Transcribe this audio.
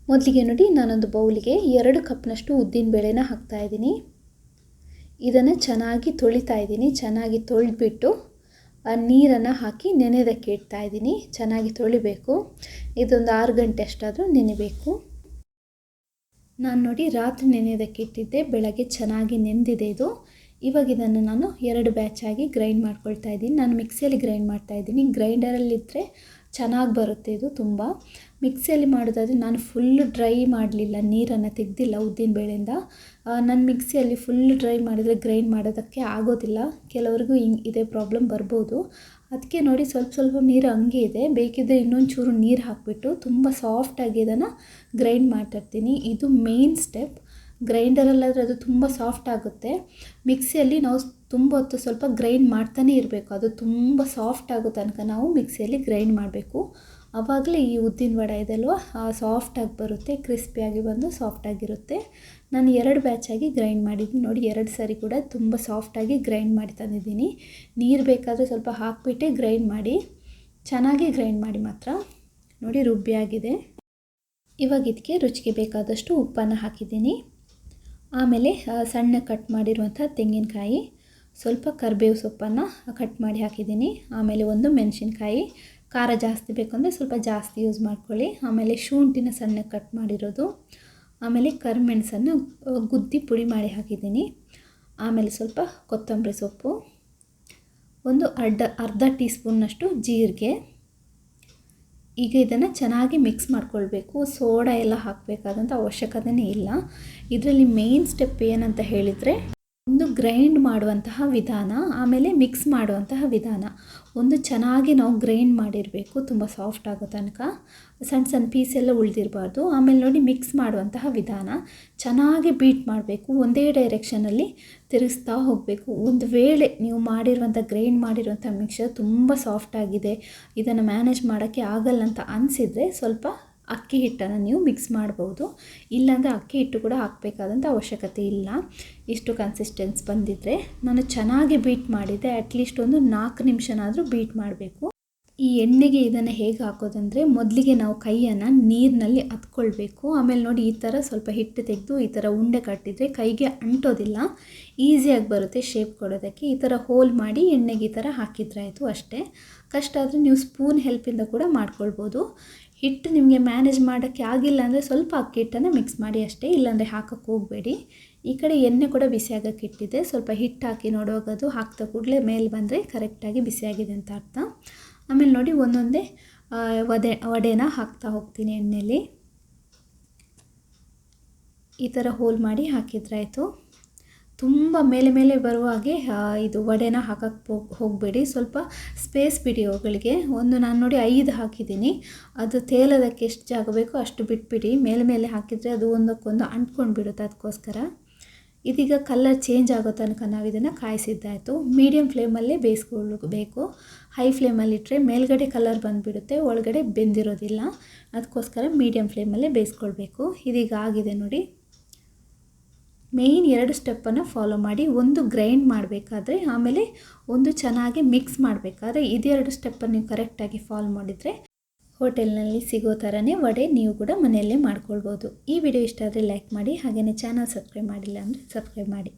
ಮೊದಲಿಗೆ ನೋಡಿ ನಾನೊಂದು ಬೌಲಿಗೆ 2 ಕಪ್ನಷ್ಟು ಉದ್ದಿನ ಬೇಳೆನ ಹಾಕ್ತಾ ಇದ್ದೀನಿ. ಇದನ್ನು ಚೆನ್ನಾಗಿ ತೊಳಿತಾ ಇದ್ದೀನಿ. ಚೆನ್ನಾಗಿ ತೊಳೆದ್ಬಿಟ್ಟು ನೀರನ್ನು ಹಾಕಿ ನೆನೆಯೋದಕ್ಕೆ ಇಡ್ತಾ ಇದ್ದೀನಿ. ಚೆನ್ನಾಗಿ ತೊಳಿಬೇಕು. ಇದೊಂದು 6 ಗಂಟೆ ಅಷ್ಟಾದರೂ ನೆನೆಬೇಕು. ನಾನು ನೋಡಿ ರಾತ್ರಿ ನೆನೆಯೋದಕ್ಕೆ ಇಟ್ಟಿದ್ದೆ. ಬೆಳಗ್ಗೆ ಚೆನ್ನಾಗಿ ನೆಂದಿದೆ ಇದು. ಇವಾಗ ಇದನ್ನು ನಾನು 2 ಬ್ಯಾಚಾಗಿ ಗ್ರೈಂಡ್ ಮಾಡ್ಕೊಳ್ತಾ ಇದ್ದೀನಿ. ನಾನು ಮಿಕ್ಸಿಯಲ್ಲಿ ಗ್ರೈಂಡ್ ಮಾಡ್ತಾ ಇದ್ದೀನಿ. ಗ್ರೈಂಡರಲ್ಲಿದ್ದರೆ ಚೆನ್ನಾಗಿ ಬರುತ್ತೆ ಇದು ತುಂಬ. ಮಿಕ್ಸಿಯಲ್ಲಿ ಮಾಡೋದಾದರೆ ನಾನು ಫುಲ್ ಡ್ರೈ ಮಾಡಲಿಲ್ಲ, ನೀರನ್ನು ತೆಗೆದಿಲ್ಲ ಉದ್ದಿನ ಬೇಳೆಯಿಂದ. ನಾನು ಮಿಕ್ಸಿಯಲ್ಲಿ ಫುಲ್ ಡ್ರೈ ಮಾಡಿದರೆ ಗ್ರೈಂಡ್ ಮಾಡೋದಕ್ಕೆ ಆಗೋದಿಲ್ಲ. ಕೆಲವರಿಗೂ ಇದೇ ಪ್ರಾಬ್ಲಮ್ ಬರ್ಬೋದು. ಅದಕ್ಕೆ ನೋಡಿ ಸ್ವಲ್ಪ ನೀರು ಹಂಗೆ ಇದೆ. ಬೇಕಿದ್ದರೆ ಇನ್ನೊಂದು ಚೂರು ನೀರು ಹಾಕಿಬಿಟ್ಟು ತುಂಬ ಸಾಫ್ಟಾಗಿ ಇದನ್ನು ಗ್ರೈಂಡ್ ಮಾಡ್ತಿರ್ತೀನಿ. ಇದು ಮೇನ್ ಸ್ಟೆಪ್. ಗ್ರೈಂಡರಲ್ಲಾದರೆ ಅದು ತುಂಬ ಸಾಫ್ಟ್ ಆಗುತ್ತೆ. ಮಿಕ್ಸಿಯಲ್ಲಿ ನಾವು ತುಂಬ ಹೊತ್ತು ಸ್ವಲ್ಪ ಗ್ರೈಂಡ್ ಮಾಡ್ತಾನೆ ಇರಬೇಕು. ಅದು ತುಂಬ ಸಾಫ್ಟ್ ಆಗೋ ತನಕ ನಾವು ಮಿಕ್ಸಿಯಲ್ಲಿ ಗ್ರೈಂಡ್ ಮಾಡಬೇಕು. ಆವಾಗಲೇ ಈ ಉದ್ದಿನ ವಡೆ ಇದಲ್ವ ಸಾಫ್ಟಾಗಿ ಬರುತ್ತೆ, ಕ್ರಿಸ್ಪಿಯಾಗಿ ಬಂದು ಸಾಫ್ಟಾಗಿರುತ್ತೆ. ನಾನು 2 ಬ್ಯಾಚಾಗಿ ಗ್ರೈಂಡ್ ಮಾಡಿದ್ದೀನಿ. ನೋಡಿ 2 ಸಾರಿ ಕೂಡ ತುಂಬ ಸಾಫ್ಟಾಗಿ ಗ್ರೈಂಡ್ ಮಾಡಿ ತಂದಿದ್ದೀನಿ. ನೀರು ಬೇಕಾದರೆ ಸ್ವಲ್ಪ ಹಾಕಿಬಿಟ್ಟೆ ಗ್ರೈಂಡ್ ಮಾಡಿ, ಚೆನ್ನಾಗಿ ಗ್ರೈಂಡ್ ಮಾಡಿ ಮಾತ್ರ. ನೋಡಿ ರುಬ್ಬಿಯಾಗಿದೆ. ಇವಾಗ ಇದಕ್ಕೆ ರುಚಿಗೆ ಬೇಕಾದಷ್ಟು ಉಪ್ಪನ್ನು ಹಾಕಿದ್ದೀನಿ. ಆಮೇಲೆ ಸಣ್ಣ ಕಟ್ ಮಾಡಿರುವಂಥ ತೆಂಗಿನಕಾಯಿ, ಸ್ವಲ್ಪ ಕರಿಬೇವು ಸೊಪ್ಪನ್ನು ಕಟ್ ಮಾಡಿ ಹಾಕಿದ್ದೀನಿ. ಆಮೇಲೆ 1 ಮೆಣಸಿನ್ಕಾಯಿ, ಖಾರ ಜಾಸ್ತಿ ಬೇಕು ಅಂದರೆ ಸ್ವಲ್ಪ ಜಾಸ್ತಿ ಯೂಸ್ ಮಾಡ್ಕೊಳ್ಳಿ. ಆಮೇಲೆ ಶುಂಠಿನ ಸಣ್ಣ ಕಟ್ ಮಾಡಿರೋದು, ಆಮೇಲೆ ಕರಿಮೆಣಸನ್ನು ಗುದ್ದಿ ಪುಡಿ ಮಾಡಿ ಹಾಕಿದ್ದೀನಿ. ಆಮೇಲೆ ಸ್ವಲ್ಪ ಕೊತ್ತಂಬರಿ ಸೊಪ್ಪು, ಒಂದು ಅರ್ಧ ಟೀ ಸ್ಪೂನ್ನಷ್ಟು ಜೀರಿಗೆ. ಈಗ ಇದನ್ನು ಚೆನ್ನಾಗಿ ಮಿಕ್ಸ್ ಮಾಡ್ಕೊಳ್ಬೇಕು. ಸೋಡಾ ಎಲ್ಲ ಹಾಕಬೇಕಾದಂಥ ಅವಶ್ಯಕತೆಯೇ ಇಲ್ಲ. ಇದರಲ್ಲಿ ಮೇನ್ ಸ್ಟೆಪ್ ಏನಂತ ಹೇಳಿದರೆ, ಒಂದು ಗ್ರೈಂಡ್ ಮಾಡುವಂತಹ ವಿಧಾನ, ಆಮೇಲೆ ಮಿಕ್ಸ್ ಮಾಡುವಂತಹ ವಿಧಾನ. ಒಂದು ಚೆನ್ನಾಗಿ ನಾವು ಗ್ರೈಂಡ್ ಮಾಡಿರಬೇಕು ತುಂಬ ಸಾಫ್ಟ್ ಆಗೋ ತನಕ, ಸಣ್ಣ ಪೀಸೆಲ್ಲ ಉಳಿದಿರಬಾರ್ದು. ಆಮೇಲೆ ನೋಡಿ ಮಿಕ್ಸ್ ಮಾಡುವಂತಹ ವಿಧಾನ, ಚೆನ್ನಾಗಿ ಬೀಟ್ ಮಾಡಬೇಕು. ಒಂದೇ ಡೈರೆಕ್ಷನಲ್ಲಿ ತಿರುಗಿಸ್ತಾ ಹೋಗಬೇಕು. ಒಂದು ವೇಳೆ ನೀವು ಗ್ರೈಂಡ್ ಮಾಡಿರುವಂಥ ಮಿಕ್ಸರ್ ತುಂಬ ಸಾಫ್ಟಾಗಿದೆ, ಇದನ್ನು ಮ್ಯಾನೇಜ್ ಮಾಡೋಕ್ಕೆ ಆಗಲ್ಲ ಅಂತ ಅನಿಸಿದರೆ ಸ್ವಲ್ಪ ಅಕ್ಕಿ ಹಿಟ್ಟನ್ನು ನೀವು ಮಿಕ್ಸ್ ಮಾಡ್ಬೋದು. ಇಲ್ಲಾಂದರೆ ಅಕ್ಕಿ ಹಿಟ್ಟು ಕೂಡ ಹಾಕಬೇಕಾದಂಥ ಅವಶ್ಯಕತೆ ಇಲ್ಲ. ಇಷ್ಟು ಕನ್ಸಿಸ್ಟೆನ್ಸ್ ಬಂದಿದ್ದರೆ. ನಾನು ಚೆನ್ನಾಗಿ ಬೀಟ್ ಮಾಡಿದ್ದೆ. ಅಟ್ಲೀಸ್ಟ್ ಒಂದು 4 ನಿಮಿಷನಾದರೂ ಬೀಟ್ ಮಾಡಬೇಕು. ಈ ಎಣ್ಣೆಗೆ ಇದನ್ನು ಹೇಗೆ ಹಾಕೋದಂದರೆ, ಮೊದಲಿಗೆ ನಾವು ಕೈಯನ್ನು ನೀರಿನಲ್ಲಿ ಹತ್ಕೊಳ್ಬೇಕು. ಆಮೇಲೆ ನೋಡಿ ಈ ಥರ ಸ್ವಲ್ಪ ಹಿಟ್ಟು ತೆಗೆದು ಈ ಥರ ಉಂಡೆ ಕಟ್ಟಿದರೆ ಕೈಗೆ ಅಂಟೋದಿಲ್ಲ, ಈಸಿಯಾಗಿ ಬರುತ್ತೆ ಶೇಪ್ ಕೊಡೋದಕ್ಕೆ. ಈ ಥರ ಹೋಲ್ ಮಾಡಿ ಎಣ್ಣೆಗೆ ಈ ಥರ ಹಾಕಿದ್ರೆ ಆಯಿತು ಅಷ್ಟೇ. ಕಷ್ಟ ಆದರೆ ನೀವು ಸ್ಪೂನ್ ಹೆಲ್ಪಿಂದ ಕೂಡ ಮಾಡ್ಕೊಳ್ಬೋದು. ಹಿಟ್ಟು ನಿಮಗೆ ಮ್ಯಾನೇಜ್ ಮಾಡೋಕ್ಕೆ ಆಗಿಲ್ಲ ಅಂದರೆ ಸ್ವಲ್ಪ ಅಕ್ಕಿ ಹಿಟ್ಟನ್ನು ಮಿಕ್ಸ್ ಮಾಡಿ ಅಷ್ಟೇ, ಇಲ್ಲಾಂದರೆ ಹಾಕೋಕ್ಕೆ ಹೋಗಬೇಡಿ. ಈ ಕಡೆ ಎಣ್ಣೆ ಕೂಡ ಬಿಸಿಯಾಗಕ್ಕೆ ಇಟ್ಟಿದ್ದೆ. ಸ್ವಲ್ಪ ಹಿಟ್ಟು ಹಾಕಿ ನೋಡುವಾಗ ಅದು ಹಾಕ್ತಾ ಕೂಡಲೇ ಮೇಲೆ ಬಂದರೆ ಕರೆಕ್ಟಾಗಿ ಬಿಸಿಯಾಗಿದೆ ಅಂತ ಅರ್ಥ. ಆಮೇಲೆ ನೋಡಿ ಒಂದೊಂದೇ ವಡೆನ ಹಾಕ್ತಾ ಹೋಗ್ತೀನಿ ಎಣ್ಣೆಯಲ್ಲಿ. ಈ ಥರ ಹೋಲ್ ಮಾಡಿ ಹಾಕಿದ್ರಾಯಿತು. ತುಂಬ ಮೇಲೆ ಬರುವ ಹಾಗೆ ಇದು ವಡೆನ ಹಾಕಕ್ಕೆ ಹೋಗಬೇಡಿ. ಸ್ವಲ್ಪ ಸ್ಪೇಸ್ ಬಿಡಿ ಅವುಗಳಿಗೆ. ನಾನು ನೋಡಿ 5 ಹಾಕಿದ್ದೀನಿ. ಅದು ತೇಲೋದಕ್ಕೆ ಎಷ್ಟು ಜಾಗ ಬೇಕೋ ಅಷ್ಟು ಬಿಟ್ಬಿಡಿ. ಮೇಲೆ ಹಾಕಿದರೆ ಅದು ಒಂದಕ್ಕೊಂದು ಅಂಟ್ಕೊಂಡು ಬಿಡುತ್ತೆ. ಅದಕ್ಕೋಸ್ಕರ ಇದೀಗ ಕಲರ್ ಚೇಂಜ್ ಆಗೋ ತನಕ ನಾವು ಇದನ್ನು ಕಾಯಿಸಿದ್ದಾಯಿತು. ಮೀಡಿಯಮ್ ಫ್ಲೇಮಲ್ಲೇ ಬೇಯಿಸ್ಕೊಳ್ಬೇಕು. ಹೈ ಫ್ಲೇಮಲ್ಲಿಟ್ಟರೆ ಮೇಲ್ಗಡೆ ಕಲರ್ ಬಂದುಬಿಡುತ್ತೆ, ಒಳಗಡೆ ಬೆಂದಿರೋದಿಲ್ಲ. ಅದಕ್ಕೋಸ್ಕರ ಮೀಡಿಯಮ್ ಫ್ಲೇಮಲ್ಲೇ ಬೇಯಿಸ್ಕೊಳ್ಬೇಕು. ಇದೀಗ ಆಗಿದೆ ನೋಡಿ. ಮೇಯ್ನ್ 2 ಸ್ಟೆಪ್ಪನ್ನು ಫಾಲೋ ಮಾಡಿ. ಒಂದು ಗ್ರೈಂಡ್ ಮಾಡಬೇಕಾದ್ರೆ, ಆಮೇಲೆ ಒಂದು ಚೆನ್ನಾಗಿ ಮಿಕ್ಸ್ ಮಾಡಬೇಕಾದ್ರೆ. ಇದೆರಡು ಸ್ಟೆಪ್ಪನ್ನು ನೀವು ಕರೆಕ್ಟಾಗಿ ಫಾಲೋ ಮಾಡಿದರೆ ಹೋಟೆಲ್ನಲ್ಲಿ ಸಿಗೋ ಥರನೇ ವಡೆ ನೀವು ಕೂಡ ಮನೆಯಲ್ಲೇ ಮಾಡ್ಕೊಳ್ಬೋದು. ಈ ವಿಡಿಯೋ ಇಷ್ಟ ಆದರೆ ಲೈಕ್ ಮಾಡಿ, ಹಾಗೆಯೇ ಚಾನಲ್ ಸಬ್ಸ್ಕ್ರೈಬ್ ಮಾಡಿಲ್ಲ ಅಂದರೆ ಸಬ್ಸ್ಕ್ರೈಬ್ ಮಾಡಿ.